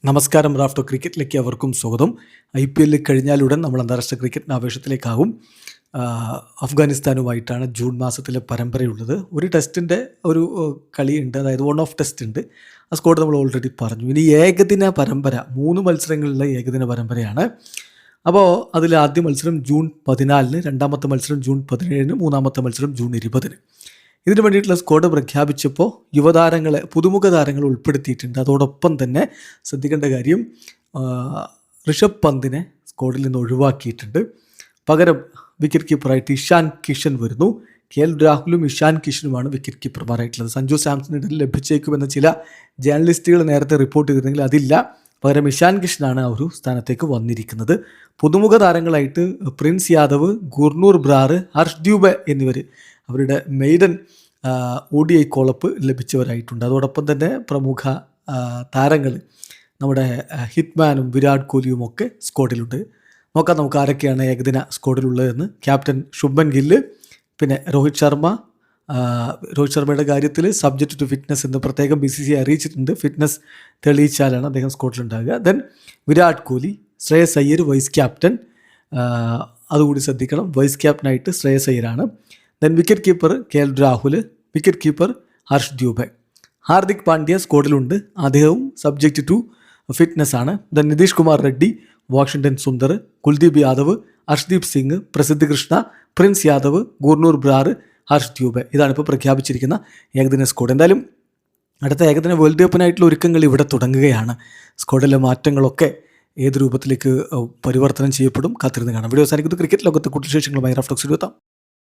നമസ്കാരം. റാഫ്റ്റോ ക്രിക്കറ്റിലേക്ക് അവർക്കും സ്വാഗതം. IPL കഴിഞ്ഞാലുടൻ നമ്മൾ അന്താരാഷ്ട്ര ക്രിക്കറ്റിന് ആവേശത്തിലേക്കാകും. അഫ്ഗാനിസ്ഥാനുമായിട്ടാണ് ജൂൺ മാസത്തിലെ പരമ്പരയുള്ളത്. ഒരു ടെസ്റ്റിൻ്റെ ഒരു കളിയുണ്ട്, അതായത് വൺ ഓഫ് ടെസ്റ്റ് ഉണ്ട്. ആ സ്കോഡ് നമ്മൾ ഓൾറെഡി പറഞ്ഞു. ഇനി ഏകദിന പരമ്പര, 3 മത്സരങ്ങളിലെ ഏകദിന പരമ്പരയാണ്. അപ്പോൾ അതിൽ ആദ്യ മത്സരം ജൂൺ 14, രണ്ടാമത്തെ മത്സരം ജൂൺ 17, മൂന്നാമത്തെ മത്സരം ജൂൺ 20. ഇതിനു വേണ്ടിയിട്ടുള്ള സ്ക്വാഡ് പ്രഖ്യാപിച്ചപ്പോൾ യുവതാരങ്ങളെ, പുതുമുഖ താരങ്ങളെ ഉൾപ്പെടുത്തിയിട്ടുണ്ട്. അതോടൊപ്പം തന്നെ ശ്രദ്ധിക്കേണ്ട കാര്യം, ഋഷഭ് പന്തിനെ സ്ക്വാഡിൽ നിന്ന് ഒഴിവാക്കിയിട്ടുണ്ട്. പകരം വിക്കറ്റ് കീപ്പറായിട്ട് ഇഷാൻ കിഷൻ വരുന്നു. KL രാഹുലും ഇഷാൻ കിഷനുമാണ് വിക്കറ്റ് കീപ്പർമാരായിട്ടുള്ളത്. സഞ്ജു സാംസണിന് ഇടയിൽ ലഭിച്ചേക്കുമെന്ന് ചില ജേർണലിസ്റ്റുകൾ നേരത്തെ റിപ്പോർട്ട് ചെയ്തിരുന്നെങ്കിൽ അതില്ല. പകരം ഇഷാൻ കിഷനാണ് ആ ഒരു സ്ഥാനത്തേക്ക് വന്നിരിക്കുന്നത്. പുതുമുഖ താരങ്ങളായിട്ട് പ്രിൻസ് യാദവ്, ഗുർനൂർ ബ്രാർ, ഹർഷ് ദ്യൂബെ എന്നിവർ അവരുടെ മെയ്ഡൻ ODI കോളപ്പ് ലഭിച്ചവരായിട്ടുണ്ട്. അതോടൊപ്പം തന്നെ പ്രമുഖ താരങ്ങൾ, നമ്മുടെ ഹിറ്റ്മാനും വിരാട് കോഹ്ലിയും ഒക്കെ സ്ക്വാഡിലുണ്ട്. നോക്കാം നമുക്ക് ആരൊക്കെയാണ് ഏകദിന സ്ക്വാഡിലുള്ളതെന്ന്. ക്യാപ്റ്റൻ ശുഭ്മൻ ഗില്ല്, പിന്നെ രോഹിത് ശർമ്മയുടെ കാര്യത്തിൽ സബ്ജക്റ്റ് ടു ഫിറ്റ്നസ് എന്ന് പ്രത്യേകം BCCI അറിയിച്ചിട്ടുണ്ട്. ഫിറ്റ്നസ് തെളിയിച്ചാലാണ് അദ്ദേഹം സ്ക്വാഡിലുണ്ടാകുക. Then Virat Kohli, Shreyas Iyer vice captain, അതുകൂടി ശ്രദ്ധിക്കണം. വൈസ് ക്യാപ്റ്റനായിട്ട് ശ്രേയസ് അയ്യരാണ്. Then wicket keeper KL Rahul, wicket keeper Harsh Dubey. Hardik Pandya സ്ക്വാഡിലുണ്ട്, അദ്ദേഹവും സബ്ജക്റ്റ് ടു ഫിറ്റ്നസ് ആണ്. Then Nitish Kumar Reddy, Washington Sundar, Kuldeep Yadav, Arshdeep Singh, Prasidh Krishna, Prince Yadav, Gurnoor Brar, Harsh Dubey. ഇതാണിപ്പോൾ പ്രഖ്യാപിച്ചിരിക്കുന്ന ഏകദിന സ്ക്വാഡ്. എന്തായാലും അടുത്ത ഏകദിന വേൾഡ് കപ്പിനായിട്ടുള്ള ഒരുക്കങ്ങൾ ഇവിടെ തുടങ്ങുകയാണ്. സ്ക്വാഡിലെ മാറ്റങ്ങളൊക്കെ ഏത് രൂപത്തിലേക്ക് പരിവർത്തനം ചെയ്യപ്പെടും, കാത്തിരുന്ന് കാണാം. വീഡിയോ അവസാനിക്കുന്നത്. ക്രിക്കറ്റ് ലോകത്തെ കൂടുതൽ വിശേഷങ്ങളുമായി റാഫ്റ്റോക്സിൽ എത്താം.